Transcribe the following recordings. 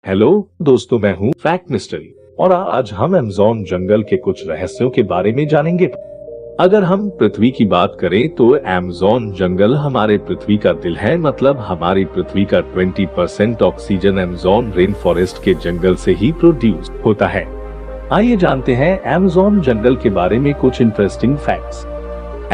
Hello दोस्तों, मैं हूँ फैक्ट मिस्ट्री और आज हम अमेज़न जंगल के कुछ रहस्यों के बारे में जानेंगे। अगर हम पृथ्वी की बात करें तो अमेज़न जंगल हमारे पृथ्वी का दिल है। मतलब हमारी पृथ्वी का 20% ऑक्सीजन अमेज़न रेन फॉरेस्ट के जंगल से ही प्रोड्यूस होता है। आइए जानते हैं अमेज़न जंगल के बारे में कुछ इंटरेस्टिंग फैक्ट्स।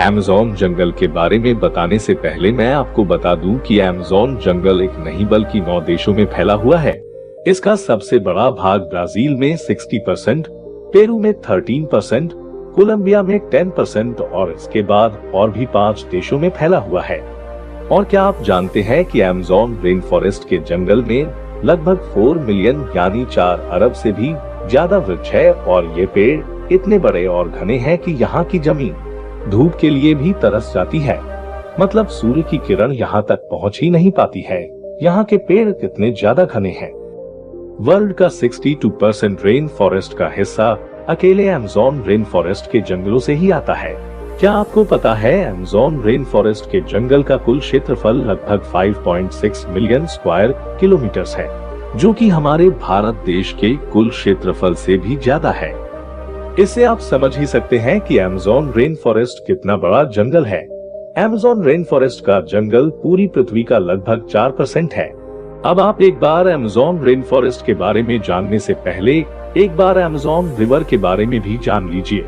अमेज़न जंगल के बारे में बताने से पहले मैं आपको बता दूं कि अमेज़न जंगल एक नहीं बल्कि 9 देशों में फैला हुआ है। इसका सबसे बड़ा भाग ब्राजील में 60%, पेरू में 13%, कोलंबिया में 10% और इसके बाद और भी 5 देशों में फैला हुआ है। और क्या आप जानते हैं कि अमेज़न रेन फॉरेस्ट के जंगल में लगभग 4 मिलियन यानी 4 अरब से भी ज्यादा वृक्ष है और ये पेड़ इतने बड़े और घने हैं कि यहाँ की जमीन धूप के लिए भी तरस जाती है। मतलब सूर्य की किरण यहाँ तक पहुँच ही नहीं पाती है। यहाँ के पेड़ कितने ज्यादा घने हैं। वर्ल्ड का 62% रेन फॉरेस्ट का हिस्सा अकेले अमेज़न रेन फॉरेस्ट के जंगलों से ही आता है। क्या आपको पता है अमेज़न रेन फॉरेस्ट के जंगल का कुल क्षेत्रफल लगभग 5.6 मिलियन स्क्वायर किलोमीटर्स है, जो कि हमारे भारत देश के कुल क्षेत्रफल से भी ज्यादा है। इससे आप समझ ही सकते हैं कि अमेज़न रेन फॉरेस्ट कितना बड़ा जंगल है। अमेज़न रेन फॉरेस्ट का जंगल पूरी पृथ्वी का लगभग 4% है। अब आप एक बार अमेज़न रेन फॉरेस्ट के बारे में जानने से पहले एक बार अमेज़न रिवर के बारे में भी जान लीजिए।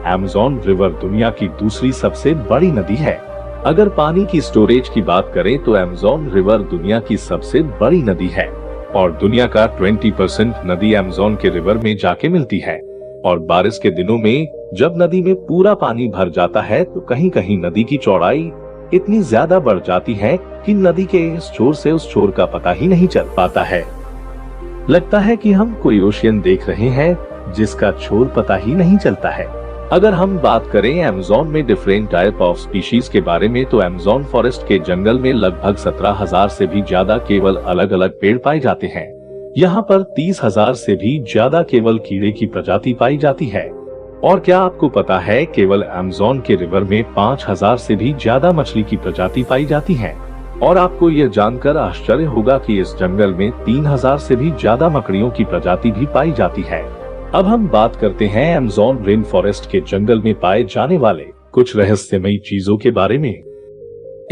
अमेज़न रिवर दुनिया की दूसरी सबसे बड़ी नदी है। अगर पानी की स्टोरेज की बात करें तो अमेज़न रिवर दुनिया की सबसे बड़ी नदी है और दुनिया का 20% नदी अमेज़न के रिवर में जाके मिलती है। और बारिश के दिनों में जब नदी में पूरा पानी भर जाता है तो कहीं कहीं नदी की चौड़ाई इतनी ज्यादा बढ़ जाती है कि नदी के इस छोर से उस छोर का पता ही नहीं चल पाता है। लगता है कि हम कोई ओशियन देख रहे हैं जिसका छोर पता ही नहीं चलता है। अगर हम बात करें अमेज़न में डिफरेंट टाइप ऑफ स्पीशीज के बारे में तो अमेज़न फॉरेस्ट के जंगल में लगभग 17,000 से भी ज्यादा केवल अलग अलग पेड़ पाए जाते हैं। यहाँ पर 30,000 से भी ज्यादा केवल कीड़े की प्रजाति पाई जाती है। और क्या आपको पता है केवल अमेज़न के रिवर में 5,000 से भी ज्यादा मछली की प्रजाति पाई जाती है। और आपको यह जानकर आश्चर्य होगा कि इस जंगल में 3,000 से भी ज्यादा मकड़ियों की प्रजाति भी पाई जाती है। अब हम बात करते हैं अमेज़न रेन फॉरेस्ट के जंगल में पाए जाने वाले कुछ रहस्यमयी चीजों के बारे में।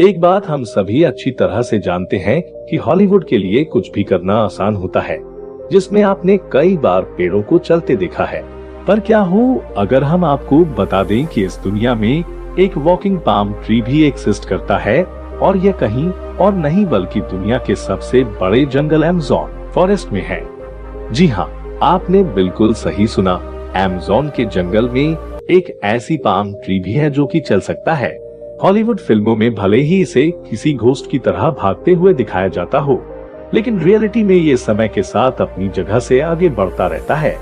एक बात हम सभी अच्छी तरह से जानते हैं कि हॉलीवुड के लिए कुछ भी करना आसान होता है, जिसमें आपने कई बार पेड़ों को चलते देखा है। पर क्या हो अगर हम आपको बता दें कि इस दुनिया में एक वॉकिंग पाम ट्री भी एक्सिस्ट करता है और यह कहीं और नहीं बल्कि दुनिया के सबसे बड़े जंगल अमेज़न फॉरेस्ट में है। जी हाँ, आपने बिल्कुल सही सुना। अमेज़न के जंगल में एक ऐसी पाम ट्री भी है जो कि चल सकता है। हॉलीवुड फिल्मों में भले ही इसे किसी घोस्ट की तरह भागते हुए दिखाया जाता हो, लेकिन रियलिटी में ये समय के साथ अपनी जगह से आगे बढ़ता रहता है।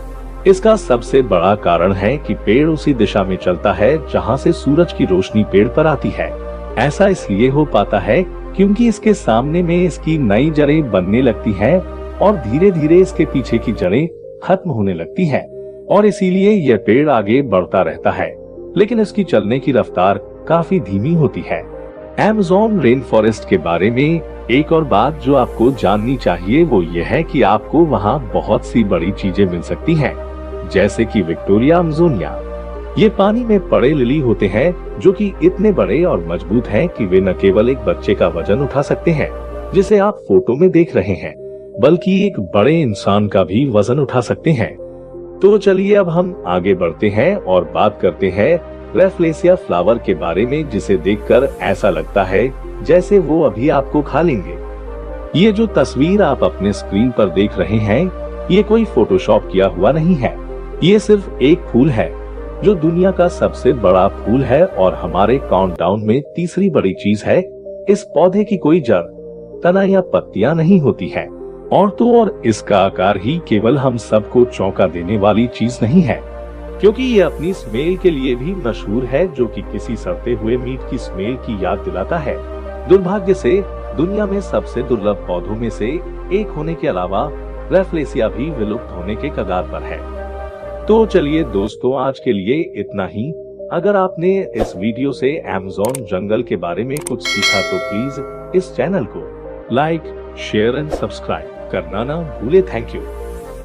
इसका सबसे बड़ा कारण है कि पेड़ उसी दिशा में चलता है जहां से सूरज की रोशनी पेड़ पर आती है। ऐसा इसलिए हो पाता है क्योंकि इसके सामने में इसकी नई जड़ें बनने लगती हैं और धीरे धीरे इसके पीछे की जड़ें खत्म होने लगती हैं और इसीलिए यह पेड़ आगे बढ़ता रहता है, लेकिन इसकी चलने की रफ्तार काफी धीमी होती है। अमेज़न रेन फॉरेस्ट के बारे में एक और बात जो आपको जाननी चाहिए वो ये है कि आपको वहाँ बहुत सी बड़ी चीजें मिल सकती हैं, जैसे कि विक्टोरिया अमेज़ोनिया। ये पानी में पड़े लिली होते हैं जो कि इतने बड़े और मजबूत हैं कि वे न केवल एक बच्चे का वजन उठा सकते हैं जिसे आप फोटो में देख रहे हैं, बल्कि एक बड़े इंसान का भी वजन उठा सकते हैं। तो चलिए अब हम आगे बढ़ते हैं और बात करते हैं रैफलेसिया फ्लावर के बारे में, जिसे देखकर ऐसा लगता है जैसे वो अभी आपको खा लेंगे। ये जो तस्वीर आप अपने स्क्रीन पर देख रहे हैं ये कोई फोटोशॉप किया हुआ नहीं है। ये सिर्फ एक फूल है जो दुनिया का सबसे बड़ा फूल है और हमारे काउंटडाउन में तीसरी बड़ी चीज है। इस पौधे की कोई जड़, तना या पत्तियां नहीं होती है। और तो और इसका आकार ही केवल हम सबको चौंका देने वाली चीज नहीं है, क्योंकि ये अपनी स्मेल के लिए भी मशहूर है, जो कि किसी सड़ते हुए मीट की स्मेल की याद दिलाता है। दुर्भाग्य से दुनिया में सबसे दुर्लभ पौधों में से एक होने के अलावा रैफलेसिया भी विलुप्त होने के कगार पर है। तो चलिए दोस्तों, आज के लिए इतना ही। अगर आपने इस वीडियो से अमेज़न जंगल के बारे में कुछ सीखा तो प्लीज इस चैनल को लाइक, शेयर एंड सब्सक्राइब। करना ना भूले। Thank you.